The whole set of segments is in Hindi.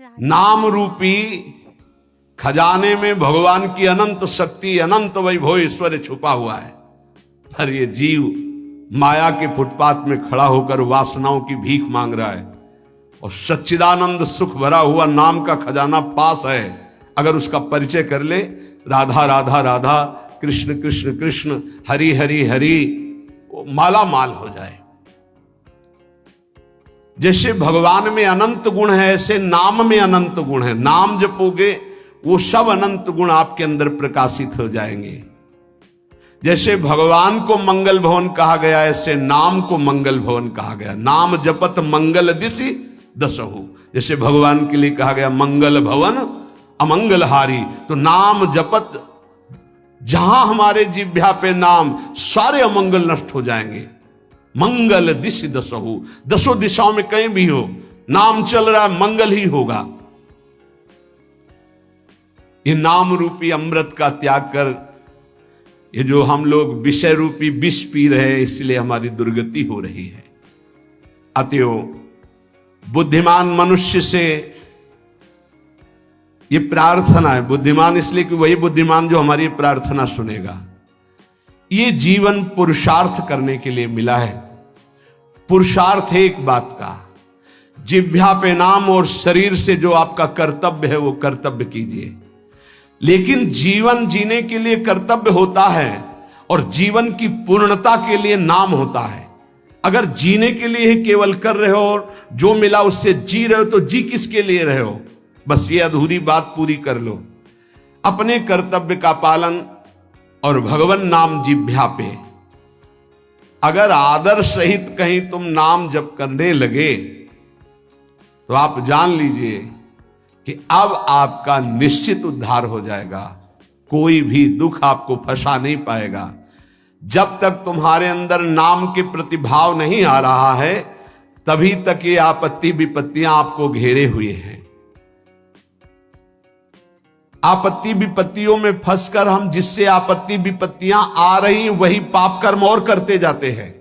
नाम रूपी खजाने में भगवान की अनंत शक्ति, अनंत वैभव ऐश्वर्य छुपा हुआ है। पर ये जीव माया के फुटपाथ में खड़ा होकर वासनाओं की भीख मांग रहा है, और सच्चिदानंद सुख भरा हुआ नाम का खजाना पास है। अगर उसका परिचय कर ले, राधा राधा राधा, कृष्ण कृष्ण कृष्ण, हरि हरि हरि, वो माला माल हो जाए। जैसे भगवान में अनंत गुण है, ऐसे नाम में अनंत गुण है। नाम जपोगे वो सब अनंत गुण आपके अंदर प्रकाशित हो जाएंगे। जैसे भगवान को मंगल भवन कहा गया, ऐसे नाम को मंगल भवन कहा गया। नाम जपत मंगल दिशि दसहु, जैसे भगवान के लिए कहा गया मंगल भवन अमंगल हारी। तो नाम जपत, जहां हमारे जिह्वा पे नाम, सारे अमंगल नष्ट हो जाएंगे। मंगल दिशि दसहु, दसों दिशाओं में कहीं भी हो, नाम चल रहा है, मंगल ही होगा। ये नाम रूपी अमृत का त्याग कर, ये जो हम लोग विषय रूपी विष पी रहे हैं, इसलिए हमारी दुर्गति हो रही है। अतएव बुद्धिमान मनुष्य से ये प्रार्थना है, बुद्धिमान इसलिए कि वही बुद्धिमान जो हमारी प्रार्थना सुनेगा। ये जीवन पुरुषार्थ करने के लिए मिला है। पुरुषार्थ है एक बात का, जिह्वा पे नाम और शरीर से जो आपका कर्तव्य है वो कर्तव्य कीजिए। लेकिन जीवन जीने के लिए कर्तव्य होता है और जीवन की पूर्णता के लिए नाम होता है। अगर जीने के लिए ही केवल कर रहे हो और जो मिला उससे जी रहे हो, तो जी किसके लिए रहे हो? बस ये अधूरी बात पूरी कर लो। अपने कर्तव्य का पालन और भगवान नाम जिह्वा पे। अगर आदर सहित कहीं तुम नाम जप करने लगे तो आप जान लीजिए कि अब आपका निश्चित उद्धार हो जाएगा। कोई भी दुख आपको फंसा नहीं पाएगा। जब तक तुम्हारे अंदर नाम के प्रतिभाव नहीं आ रहा है, तभी तक ये आपत्ति विपत्तियां आपको घेरे हुए हैं। आपत्ति विपत्तियों में फंसकर हम जिससे आपत्ति विपत्तियां आ रही वही पाप कर्म और करते जाते हैं।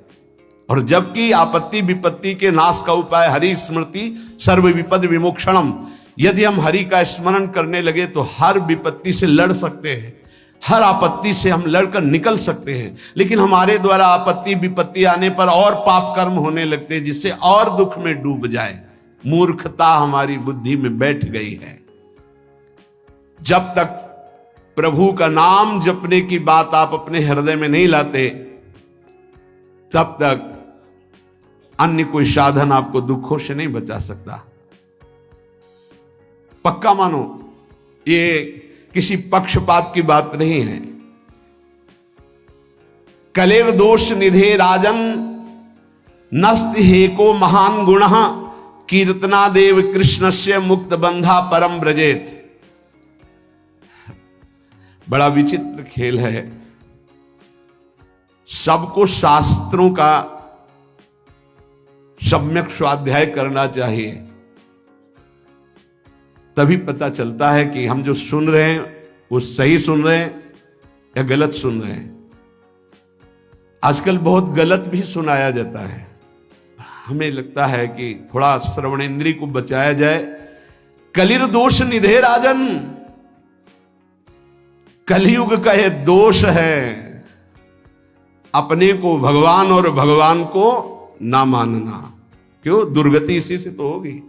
और जबकि आपत्ति विपत्ति के नाश का उपाय हरि स्मृति सर्व विपद विमोक्षणम। यदि हम हरि का स्मरण करने लगे तो हर विपत्ति से लड़ सकते हैं, हर आपत्ति से हम लड़कर निकल सकते हैं। लेकिन हमारे द्वारा आपत्ति विपत्ति आने पर और पाप कर्म होने लगते हैं, जिससे और दुख में डूब जाए। मूर्खता हमारी बुद्धि में बैठ गई है। जब तक प्रभु का नाम जपने की बात आप अपने हृदय में नहीं लाते, तब तक अन्य कोई साधन आपको दुखों से नहीं बचा सकता। पक्का मानो, ये किसी पक्षपात की बात नहीं है। कलेर दोष निधे राजन नस्त हेको महान गुण कीर्तना देव कृष्णस्य मुक्त बंधा परम ब्रजेत। बड़ा विचित्र खेल है। सबको शास्त्रों का सम्यक स्वाध्याय करना चाहिए, तभी पता चलता है कि हम जो सुन रहे हैं वो सही सुन रहे हैं या गलत सुन रहे हैं। आजकल बहुत गलत भी सुनाया जाता है। हमें लगता है कि थोड़ा श्रवणेंद्रिय को बचाया जाए। कलिर दोष निधे राजन, कलयुग का यह दोष है, अपने को भगवान और भगवान को ना मानना। क्यों? दुर्गति इसी से तो होगी।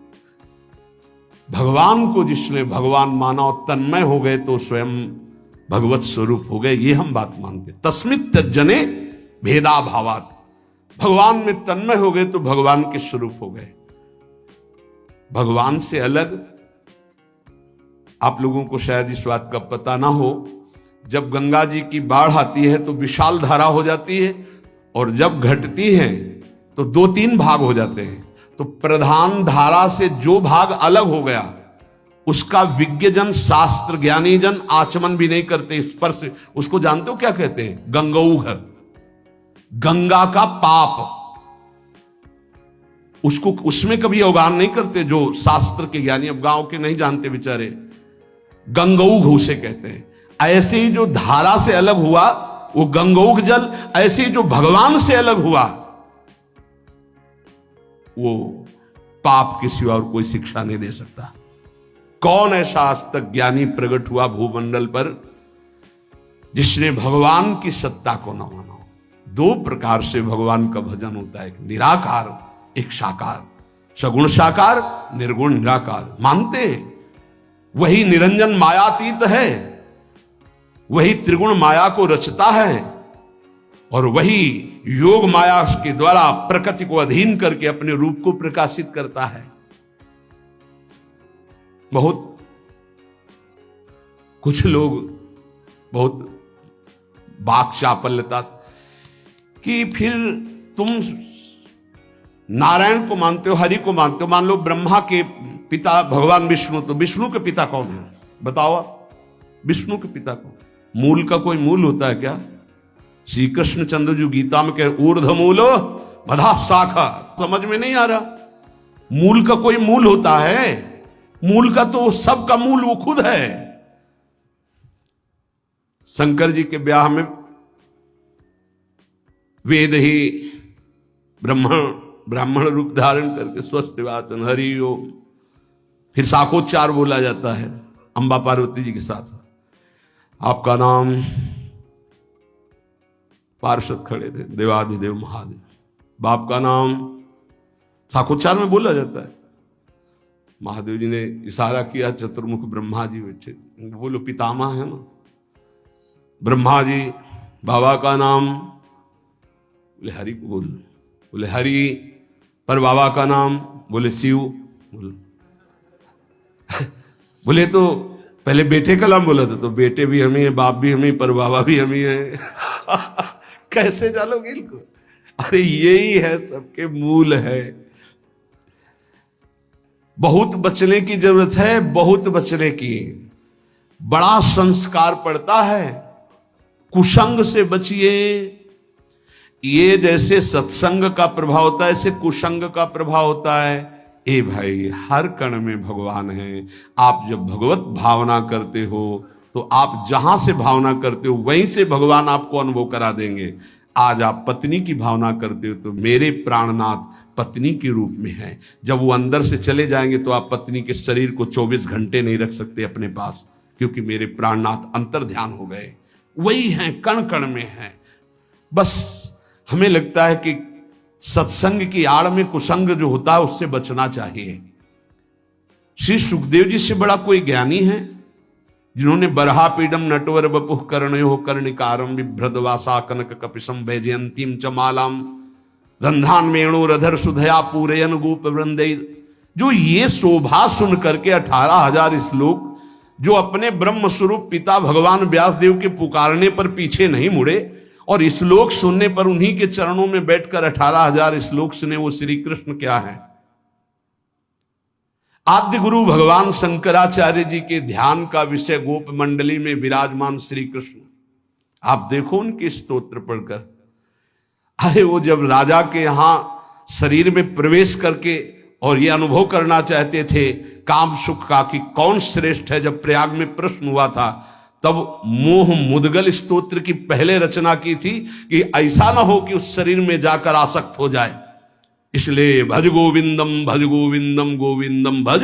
भगवान को जिसने भगवान माना और तन्मय हो गए तो स्वयं भगवत स्वरूप हो गए, ये हम बात मानते। तस्मित जने भेदा भावात, भगवान में तन्मय हो गए तो भगवान के स्वरूप हो गए। भगवान से अलग आप लोगों को शायद इस बात का पता ना हो, जब गंगा जी की बाढ़ आती है तो विशाल धारा हो जाती है, और जब घटती है तो 2-3 भाग हो जाते हैं। तो प्रधान धारा से जो भाग अलग हो गया उसका विज्ञजन शास्त्र ज्ञानी जन आचमन भी नहीं करते, स्पर्श। उसको जानते हो क्या कहते हैं? गंगौघ, गंगा का पाप। उसको उसमें कभी अवगाहन नहीं करते जो शास्त्र के ज्ञानी। अब गांव के नहीं जानते बेचारे, गंगौघ उसे कहते हैं। ऐसे ही जो धारा से अलग हुआ वो गंगौघ जल, ऐसे ही जो भगवान से अलग हुआ वो पाप के सिवा और कोई शिक्षा नहीं दे सकता। कौन ऐसा आज तक ज्ञानी प्रकट हुआ भूमंडल पर जिसने भगवान की सत्ता को न माना? दो प्रकार से भगवान का भजन होता है, एक निराकार, एक साकार। सगुण साकार, निर्गुण निराकार मानते हैं। वही निरंजन मायातीत है, वही त्रिगुण माया को रचता है, और वही योग माया के द्वारा प्रकृति को अधीन करके अपने रूप को प्रकाशित करता है। बहुत कुछ लोग बहुत बाक चापल्यता कि फिर तुम नारायण को मानते हो, हरि को मानते हो, मान लो ब्रह्मा के पिता भगवान विष्णु, तो विष्णु के पिता कौन है बताओ? विष्णु के पिता कौन? मूल का कोई मूल होता है क्या? श्री कृष्ण चंद्र जो गीता में कह ऊर्ध्व मूलो मधा शाखा, समझ में नहीं आ रहा? मूल का कोई मूल होता है? मूल का तो सबका मूल वो खुद है। शंकर जी के ब्याह में वेद ही ब्राह्मण रूप धारण करके स्वस्थ वाचन हरि ओम, फिर शाखोच्चार बोला जाता है अंबा पार्वती जी के साथ। आपका नाम, पार्षद खड़े थे, देवाधिदेव महादेव। बाप का नाम शाखोच्चार में बोला जाता है। महादेव जी ने इशारा किया, चतुर्मुख ब्रह्मा जी बैठे, बोलो पितामह है ना ब्रह्मा जी। बाबा का नाम, बोले हरि को बोल, बोले हरि। पर बाबा का नाम, बोले शिव। बोले तो पहले बेटे का नाम बोला था, तो बेटे भी हम ही है, बाप भी हम ही, पर बाबा भी हम ही है। कैसे जानोगे इनको? अरे यही है, सबके मूल है। बहुत बचने की जरूरत है, बहुत बचने की। बड़ा संस्कार पड़ता है, कुसंग से बचिए। ये जैसे सत्संग का प्रभाव होता है, ऐसे कुसंग का प्रभाव होता है। ए भाई, हर कण में भगवान है। आप जब भगवत भावना करते हो तो आप जहां से भावना करते हो वहीं से भगवान आपको अनुभव करा देंगे। आज आप पत्नी की भावना करते हो तो मेरे प्राणनाथ पत्नी के रूप में है। जब वो अंदर से चले जाएंगे तो आप पत्नी के शरीर को 24 घंटे नहीं रख सकते अपने पास, क्योंकि मेरे प्राणनाथ अंतर ध्यान हो गए। वही हैं, कण कण में हैं। बस हमें लगता है कि सत्संग की आड़ में कुसंग जो होता है उससे बचना चाहिए। श्री सुखदेव जी से बड़ा कोई ज्ञानी है जिन्होंने बरहापीडम नटवर बपुः कर्णयो कर्णिकारम बिभ्रदवासा कनक कपिशम वैजयंतीम च मालाम रंधान वेणुरधर सुधया पूरयन गोप वृंदैर, जो ये शोभा सुन करके 18,000 श्लोक, जो अपने ब्रह्म स्वरूप पिता भगवान व्यासदेव के पुकारने पर पीछे नहीं मुड़े और श्लोक सुनने पर उन्हीं के चरणों में बैठकर 18,000 श्लोक सुने, वो श्री कृष्ण क्या है? आद्य गुरु भगवान शंकराचार्य जी के ध्यान का विषय गोप मंडली में विराजमान श्री कृष्ण। आप देखो उनके स्तोत्र पढ़कर। अरे वो जब राजा के यहां शरीर में प्रवेश करके और ये अनुभव करना चाहते थे काम सुख का कि कौन श्रेष्ठ है, जब प्रयाग में प्रश्न हुआ था, तब मोह मुदगल स्तोत्र की पहले रचना की थी कि ऐसा ना हो कि उस शरीर में जाकर आसक्त हो जाए। इसलिए भज गोविंदम गोविंदम भज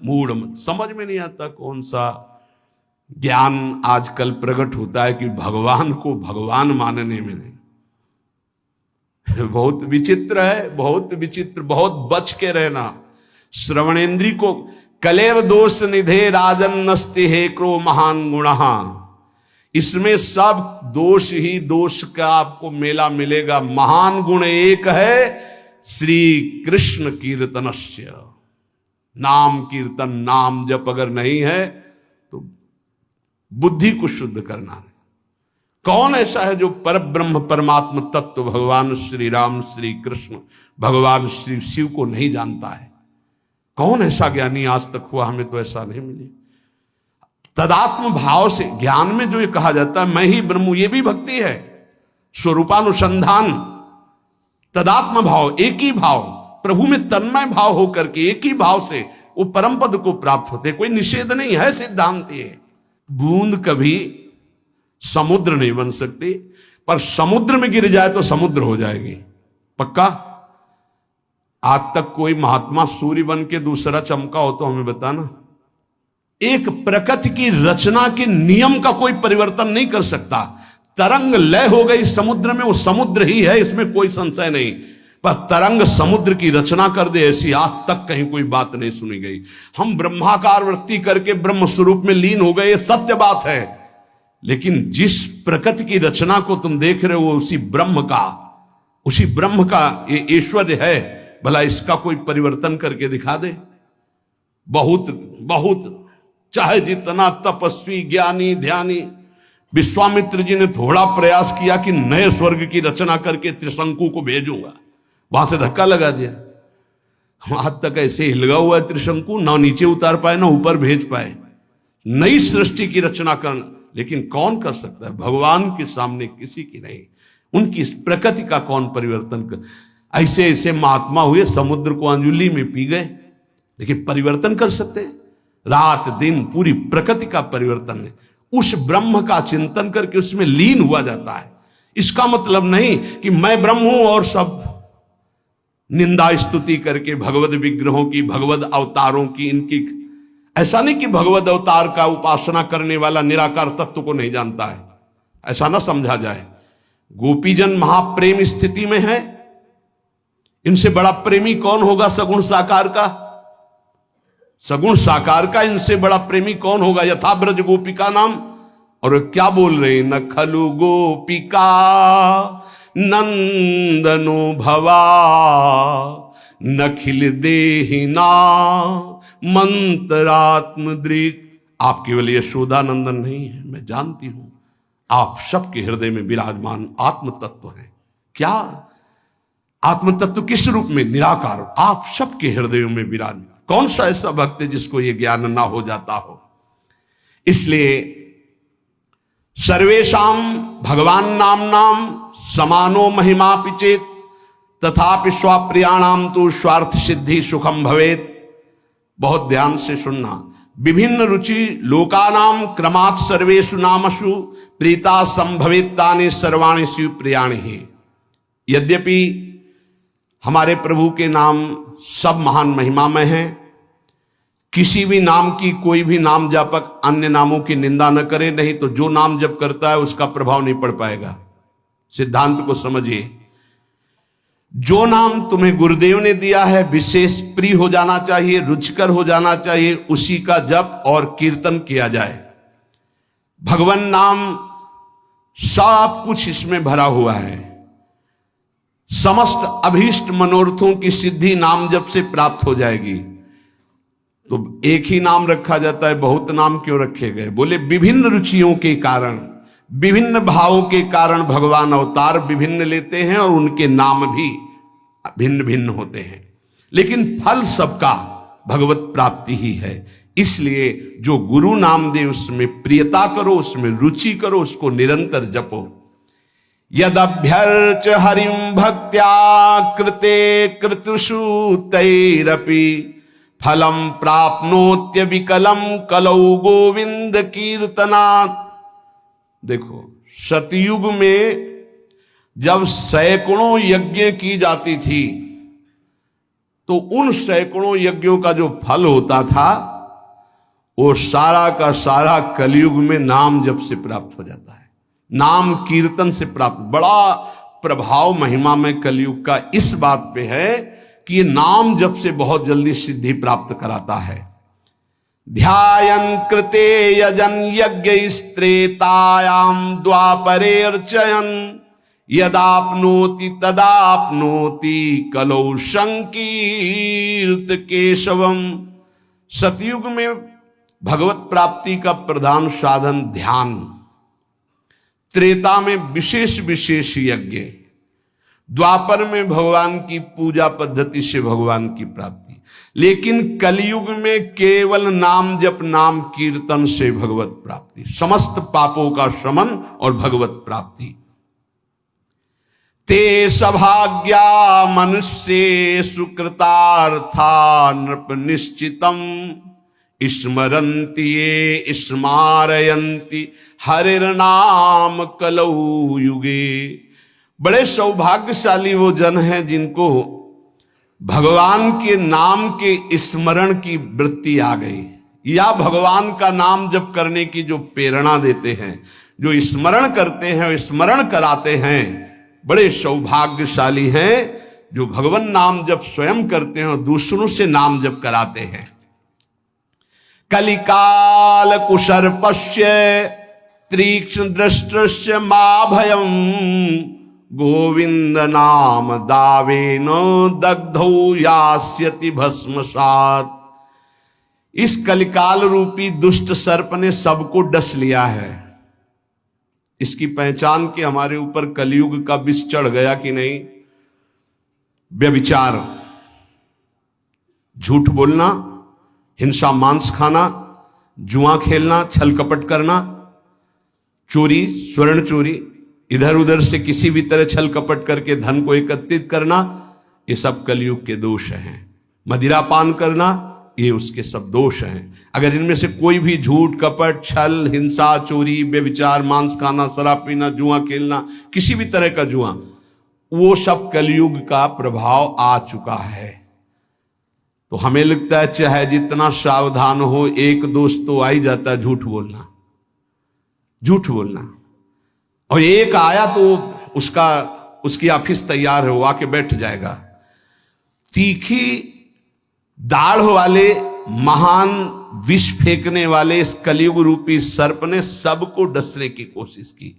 मूढ़ मत। समझ में नहीं आता कौन सा ज्ञान आजकल प्रकट होता है कि भगवान को भगवान मानने में नहीं। बहुत विचित्र है, बहुत विचित्र। बहुत बच के रहना। श्रवणेन्द्री को कलेर दोष निधे राजन नस्ति हे क्रो महान गुणहा, इसमें सब दोष ही दोष का आपको मेला मिलेगा। महान गुण एक है, श्री कृष्ण कीर्तनस्य। नाम कीर्तन, नाम जप अगर नहीं है तो बुद्धि को शुद्ध करना है। कौन ऐसा है जो पर ब्रह्म परमात्म तत्व भगवान श्री राम श्री कृष्ण भगवान श्री शिव को नहीं जानता है? कौन ऐसा ज्ञानी आज तक हुआ? हमें तो ऐसा नहीं मिले। तदात्म भाव से ज्ञान में जो ये कहा जाता है मैं ही ब्रह्म हूं, ये भी भक्ति है। स्वरूपानुसंधान, तदात्म भाव, एक ही भाव, प्रभु में तन्मय भाव होकर के एक ही भाव से वो परम पद को प्राप्त होते। कोई निषेध नहीं है, सिद्धांत ये। बूंद कभी समुद्र नहीं बन सकती, पर समुद्र में गिर जाए तो समुद्र हो जाएगी, पक्का। आज तक कोई महात्मा सूर्य बन के दूसरा चमका हो तो हमें बताना। एक प्रकृति की रचना के नियम का कोई परिवर्तन नहीं कर सकता। तरंग लय हो गई समुद्र में, वो समुद्र ही है, इसमें कोई संशय नहीं। पर तरंग समुद्र की रचना कर दे, ऐसी आज तक कहीं कोई बात नहीं सुनी गई। हम ब्रह्माकार वृत्ति करके ब्रह्म स्वरूप में लीन हो गए, ये सत्य बात है। लेकिन जिस प्रकृति की रचना को तुम देख रहे हो, उसी ब्रह्म का ये ऐश्वर्य है। भला इसका कोई परिवर्तन करके दिखा दे। बहुत चाहे जितना तपस्वी, ज्ञानी, ध्यानी, विश्वामित्र जी ने थोड़ा प्रयास किया कि नए स्वर्ग की रचना करके त्रिशंकु को भेजूंगा, वहां से धक्का लगा दिया। आज तक ऐसे हिलगा हुआ है त्रिशंकु, ना नीचे उतार पाए ना ऊपर भेज पाए। नई सृष्टि की रचना करना, लेकिन कौन कर सकता है? भगवान के सामने किसी की नहीं। उनकी इस प्रकृति का कौन परिवर्तन कर? ऐसे ऐसे महात्मा हुए, समुद्र को अंजुली में पी गए, लेकिन परिवर्तन कर सकते? रात दिन पूरी प्रकृति का परिवर्तन है। उस ब्रह्म का चिंतन करके उसमें लीन हुआ जाता है। इसका मतलब नहीं कि मैं ब्रह्म हूं और सब निंदा स्तुति करके भगवत विग्रहों की, भगवत अवतारों की, इनकी, ऐसा नहीं कि भगवत अवतार का उपासना करने वाला निराकार तत्व को नहीं जानता है, ऐसा ना समझा जाए। गोपीजन महाप्रेम स्थिति में है, इनसे बड़ा प्रेमी कौन होगा? सगुण साकार का, सगुण साकार का इनसे बड़ा प्रेमी कौन होगा? यथा ब्रज गोपिका नाम। और क्या बोल रहे? न खलु गोपिका नंदनो भवा नखिल देहिना मंत्रात्मदृक्। आप केवल यशोदानंदन नहीं है, मैं जानती हूं आप सबके हृदय में विराजमान आत्म तत्व है। क्या आत्म तत्व? किस रूप में? निराकार। आप सबके हृदयों में विराज। कौन सा ऐसा भक्त है जिसको यह ज्ञान ना हो जाता हो? इसलिए सर्वेशाम भगवान नाम समानो महिमा पिचेत तथापि स्वाप्रियाणाम तो स्वार्थ सिद्धि सुखम भवेत। बहुत ध्यान से सुनना। विभिन्न रुचि लोकानाम क्रमात् सर्वेषु नामसु प्रीता संभवेत्तानि सर्वाणि शिव प्रियाणि। यद्यपि हमारे प्रभु के नाम सब महान महिमा में हैं, किसी भी नाम की कोई भी नाम जापक अन्य नामों की निंदा न करे, नहीं तो जो नाम जप करता है उसका प्रभाव नहीं पड़ पाएगा। सिद्धांत को समझिए। जो नाम तुम्हें गुरुदेव ने दिया है विशेष प्रिय हो जाना चाहिए, रुचिकर हो जाना चाहिए, उसी का जप और कीर्तन किया जाए। भगवान नाम सब कुछ इसमें भरा हुआ है। समस्त अभीष्ट मनोरथों की सिद्धि नाम जप से प्राप्त हो जाएगी। तो एक ही नाम रखा जाता है, बहुत नाम क्यों रखे गए? बोले विभिन्न रुचियों के कारण, विभिन्न भावों के कारण भगवान अवतार विभिन्न लेते हैं और उनके नाम भी भिन्न भिन्न होते हैं, लेकिन फल सबका भगवत प्राप्ति ही है। इसलिए जो गुरु नाम दे उसमें प्रियता करो, उसमें रुचि करो, उसको निरंतर जपो। यदभ्यर्च हरिं भक्त्या कृते कृतुषु तैरपि फलम प्राप्नोत्य विकलम कलौ गोविंद कीर्तनात्। देखो, सतयुग में जब सैकड़ों यज्ञ की जाती थी तो उन सैकड़ों यज्ञों का जो फल होता था वो सारा का सारा कलयुग में नाम जप से प्राप्त हो जाता है, नाम कीर्तन से प्राप्त। बड़ा प्रभाव महिमा में कलयुग का इस बात पे है कि ये नाम जप से बहुत जल्दी सिद्धि प्राप्त कराता है। ध्यायन कृते यजन यज्ञ स्त्रेतायाम द्वापरे अर्चयन यदाप्नोति तदाप्नोति कलौ संकीर्त केशवम। सतयुग में भगवत प्राप्ति का प्रधान साधन ध्यान, त्रेता में विशेष विशेष यज्ञ, द्वापर में भगवान की पूजा पद्धति से भगवान की प्राप्ति, लेकिन कलयुग में केवल नाम जप नाम कीर्तन से भगवत प्राप्ति, समस्त पापों का शमन और भगवत प्राप्ति। ते सभाग्या मनुष्य सुकृतार्था नृप निश्चितम स्मरन्ति ये स्मारयन्ति हरिर्नाम कलौ युगे। बड़े सौभाग्यशाली वो जन हैं जिनको भगवान के नाम के स्मरण की वृत्ति आ गई। या भगवान का नाम जप करने की जो प्रेरणा देते हैं, जो स्मरण करते हैं, स्मरण कराते हैं, बड़े सौभाग्यशाली हैं जो भगवान नाम जप स्वयं करते हैं और दूसरों से नाम जप कराते हैं। कलिकाल कुशर्पस्य तीक्ष्ण दृष्टस्य मा भयम गोविंद नाम दावेन दग्धौ यास्यति भस्मसात्। इस कलिकाल रूपी दुष्ट सर्प ने सबको डस लिया है। इसकी पहचान के हमारे ऊपर कलयुग का विष चढ़ गया कि नहीं? व्यभिचार, झूठ बोलना, हिंसा मांस खाना, जुआ खेलना, छल कपट करना, चोरी, स्वर्ण चोरी, इधर उधर से किसी भी तरह छल कपट करके धन को एकत्रित करना, ये सब कलयुग के दोष हैं। मदिरा पान करना, ये उसके सब दोष हैं। अगर इनमें से कोई भी झूठ, कपट, छल, हिंसा, चोरी, व्यभिचार, मांस खाना, शराब पीना, जुआ खेलना, किसी भी तरह का जुआ, वो सब कलयुग का प्रभाव आ चुका है। तो हमें लगता है चाहे जितना सावधान हो, एक दोस्त तो आ ही जाता है झूठ बोलना, झूठ बोलना। और एक आया तो उसकी ऑफिस तैयार है, वो आके बैठ जाएगा। तीखी दाढ़ वाले महान विष फेंकने वाले इस कलयुग रूपी सर्प ने सबको डसने की कोशिश की।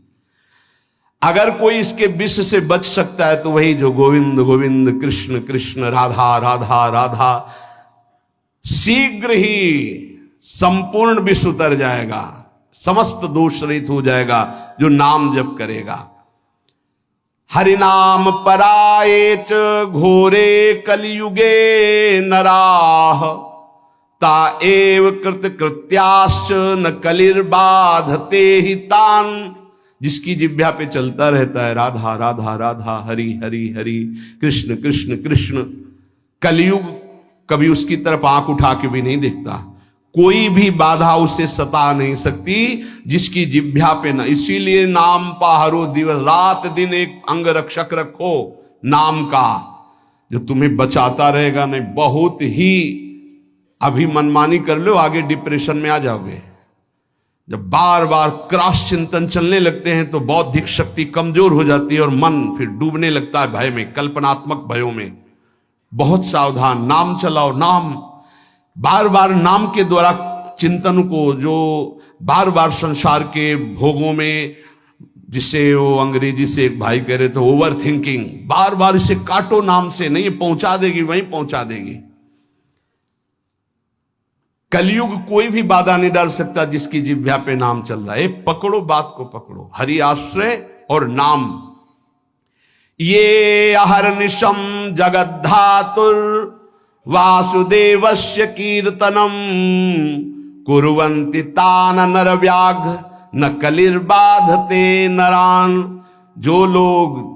अगर कोई इसके विष से बच सकता है तो वही जो गोविंद गोविंद, कृष्ण कृष्ण, राधा राधा राधा, शीघ्र ही संपूर्ण विष उतर जाएगा, समस्त दोष रहित हो जाएगा जो नाम जप करेगा। हरिनाम पराये च घोरे कलियुगे नराः ता एव कृत कृत्याश्च न कलिर्बाधते ही तान। जिसकी जिह्वा पे चलता रहता है राधा राधा राधा, हरि हरि हरि, कृष्ण कृष्ण कृष्ण, कलयुग कभी उसकी तरफ आंख उठा के भी नहीं देखता। कोई भी बाधा उसे सता नहीं सकती जिसकी जिह्वा पे न। इसीलिए नाम पाहरो दिवस रात दिन एक अंग रक्षक रखो नाम का, जो तुम्हें बचाता रहेगा। नहीं बहुत ही अभी मनमानी कर लो, आगे डिप्रेशन में आ जाओगे। जब बार बार क्रॉस चिंतन चलने लगते हैं तो बौद्धिक शक्ति कमजोर हो जाती है और मन फिर डूबने लगता है भय में, कल्पनात्मक भयों में। बहुत सावधान, नाम चलाओ, नाम बार बार नाम के द्वारा चिंतन को, जो बार बार संसार के भोगों में, जिसे वो अंग्रेजी से एक भाई कह रहे थे ओवर थिंकिंग, बार बार इसे काटो नाम से, नहीं पहुंचा देगी, वहीं पहुंचा देगी। कलयुग कोई भी बाधा नहीं डाल सकता जिसकी जिह्वा पे नाम चल रहा है। पकड़ो बात को, पकड़ो हरि आश्रय और नाम। ये अहर्निशम जगद्धातुर वासुदेवस्य कीर्तनम कुर्वन्ति तान नरव्याघ्र न कलिर्बाधते नरान। जो लोग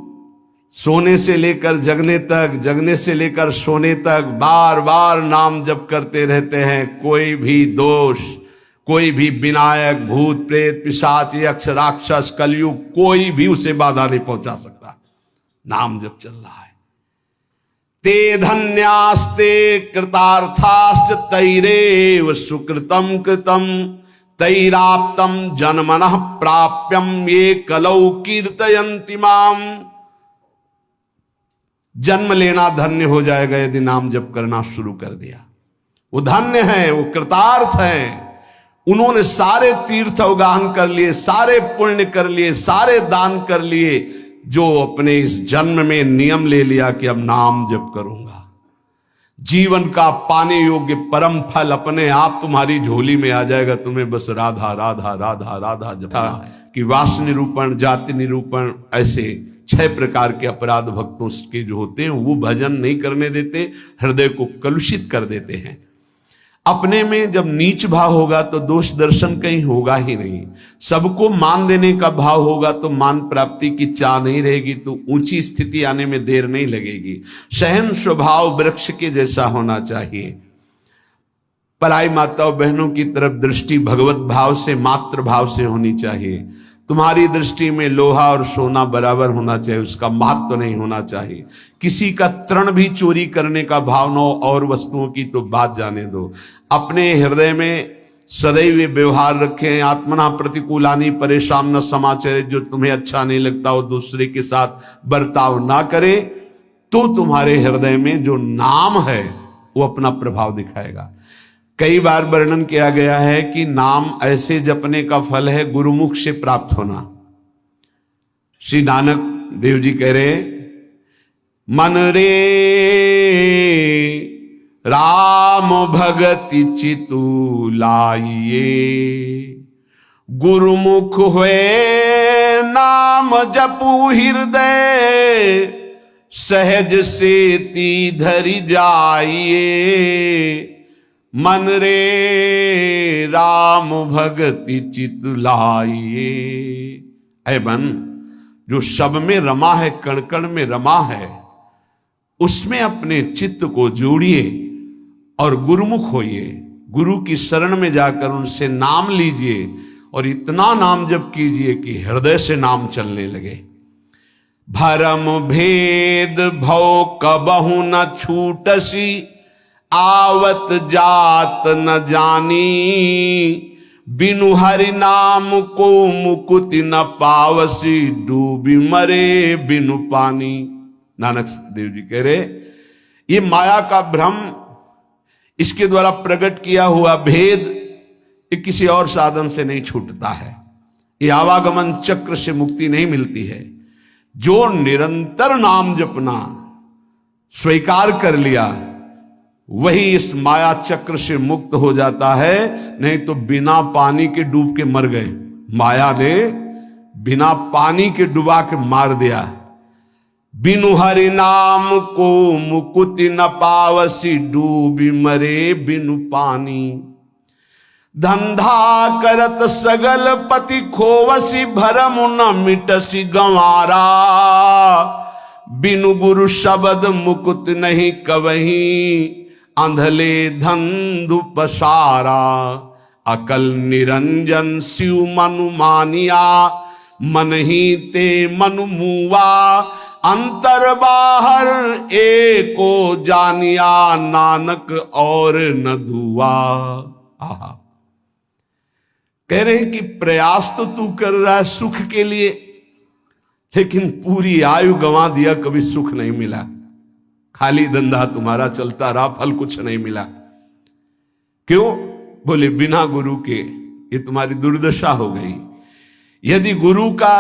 सोने से लेकर जगने तक, जगने से लेकर सोने तक बार बार नाम जप करते रहते हैं, कोई भी दोष, कोई भी विनायक, भूत प्रेत, पिशाच, यक्ष, राक्षस, कलयुग, कोई भी उसे बाधा नहीं पहुंचा सकता। नाम जप चल रहा है। ते धन्यास्ते कृतार्थाश्च तैरेव सुकृतम कृतम तैराप्तम जन्मनः प्राप्यम ये कलौ कीर्तयन्ति माम। जन्म लेना धन्य हो जाएगा यदि नाम जप करना शुरू कर दिया। वो धन्य है, वो कृतार्थ है। उन्होंने सारे तीर्थ अवगाहन कर लिए, सारे पुण्य कर लिए, सारे दान कर लिए, जो अपने इस जन्म में नियम ले लिया कि अब नाम जप करूंगा। जीवन का पाने योग्य परम फल अपने आप तुम्हारी झोली में आ जाएगा। तुम्हें बस राधा राधा राधा राधा जपना कि वास निरूपण, जाति निरूपण, ऐसे 6 प्रकार के अपराध भक्तों के जो होते हैं वो भजन नहीं करने देते, हृदय को कलुषित कर देते हैं। अपने में जब नीच भाव होगा तो दोष दर्शन कहीं होगा ही नहीं। सबको मान देने का भाव होगा तो मान प्राप्ति की चाह नहीं रहेगी, तो ऊंची स्थिति आने में देर नहीं लगेगी। सहन स्वभाव वृक्ष के जैसा होना चाहिए। पराई माताओं बहनों की तरफ दृष्टि भगवत भाव से, मातृ भाव से होनी चाहिए। तुम्हारी दृष्टि में लोहा और सोना बराबर होना चाहिए, उसका महत्व तो नहीं होना चाहिए। किसी का तृण भी चोरी करने का भाव न हो, और वस्तुओं की तो बात जाने दो। अपने हृदय में सदैव व्यवहार रखें, आत्मना प्रतिकूलानी परेशान न समाचार, जो तुम्हें अच्छा नहीं लगता वो दूसरे के साथ बर्ताव ना करे, तो तुम्हारे हृदय में जो नाम है वो अपना प्रभाव दिखाएगा। कई बार वर्णन किया गया है कि नाम ऐसे जपने का फल है गुरुमुख से प्राप्त होना। श्री नानक देव जी कह रहे, मन रे राम भगति चितु लाइए, गुरुमुख हुए नाम जपू हृदय, सहज से ती धरि जाइए, मन रे राम भगति चित लाइए। ऐ मन, जो सब में रमा है, कण कण में रमा है, उसमें अपने चित्त को जोड़िए और गुरुमुख होइए। गुरु की शरण में जाकर उनसे नाम लीजिए और इतना नाम जप कीजिए कि हृदय से नाम चलने लगे। भरम भेद भव कबहु न छूटसी, आवत जात न जानी, बिनु हरि नाम को मुकुति न पावसी, डूबी मरे बिनु पानी। नानक देव जी कह रहे, ये माया का भ्रम, इसके द्वारा प्रकट किया हुआ भेद, ये किसी और साधन से नहीं छूटता है। ये आवागमन चक्र से मुक्ति नहीं मिलती है। जो निरंतर नाम जपना स्वीकार कर लिया, वही इस माया चक्र से मुक्त हो जाता है। नहीं तो बिना पानी के डूब के मर गए। माया ने बिना पानी के डुबा के मार दिया। बिनु हरि नाम को मुकुति न पावसी, डूबी मरे बिनु पानी। धंधा करत सगल पति खोवसी, भरम न मिटसी गंवारा, बिनु गुरु शब्द मुकुत नहीं कवही, अंधले धंधु पसारा। अकल निरंजन शिव मनु मानिया, मन ही ते मनु मुआ, अंतर बाहर एको जानिया, नानक और न धुआ। आहा, कह रहे हैं कि प्रयास तो तू कर रहा है सुख के लिए, लेकिन पूरी आयु गंवा दिया, कभी सुख नहीं मिला। खाली धंधा तुम्हारा चलता रहा, फल कुछ नहीं मिला। क्यों? बोले बिना गुरु के ये तुम्हारी दुर्दशा हो गई। यदि गुरु का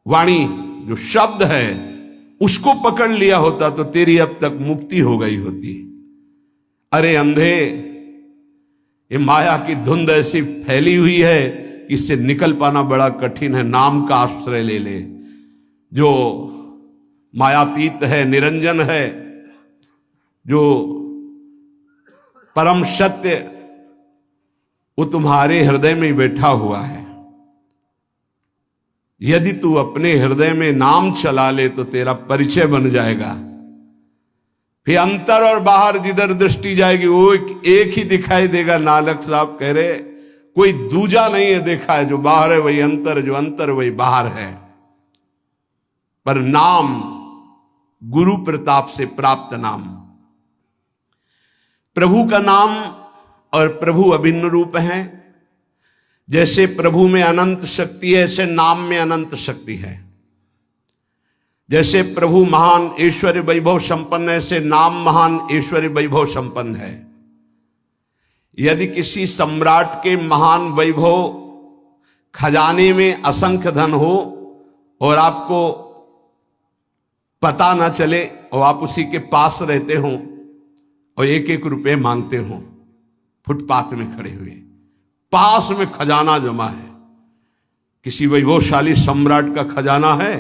वाणी जो शब्द है उसको पकड़ लिया होता तो तेरी अब तक मुक्ति हो गई होती। अरे अंधे, ये माया की धुंध ऐसी फैली हुई है कि इससे निकल पाना बड़ा कठिन है। नाम का आश्रय ले ले, जो मायातीत है, निरंजन है, जो परम सत्य, वो तुम्हारे हृदय में बैठा हुआ है। यदि तू अपने हृदय में नाम चला ले तो तेरा परिचय बन जाएगा। फिर अंतर और बाहर जिधर दृष्टि जाएगी वो एक ही दिखाई देगा। नानक साहब कह रहे, कोई दूजा नहीं है देखा है। जो बाहर है वही अंतर, जो अंतर वही बाहर है। पर नाम गुरु प्रताप से प्राप्त नाम, प्रभु का नाम और प्रभु अभिन्न रूप हैं। जैसे प्रभु में अनंत शक्ति है, ऐसे नाम में अनंत शक्ति है। जैसे प्रभु महान ऐश्वर्य वैभव संपन्न है, ऐसे नाम महान ऐश्वर्य वैभव संपन्न है। यदि किसी सम्राट के महान वैभव खजाने में असंख्य धन हो और आपको पता ना चले और आप उसी के पास रहते हो और एक एक रुपए मांगते हो, फुटपाथ में खड़े हुए, पास में खजाना जमा है, किसी वैभवशाली सम्राट का खजाना है,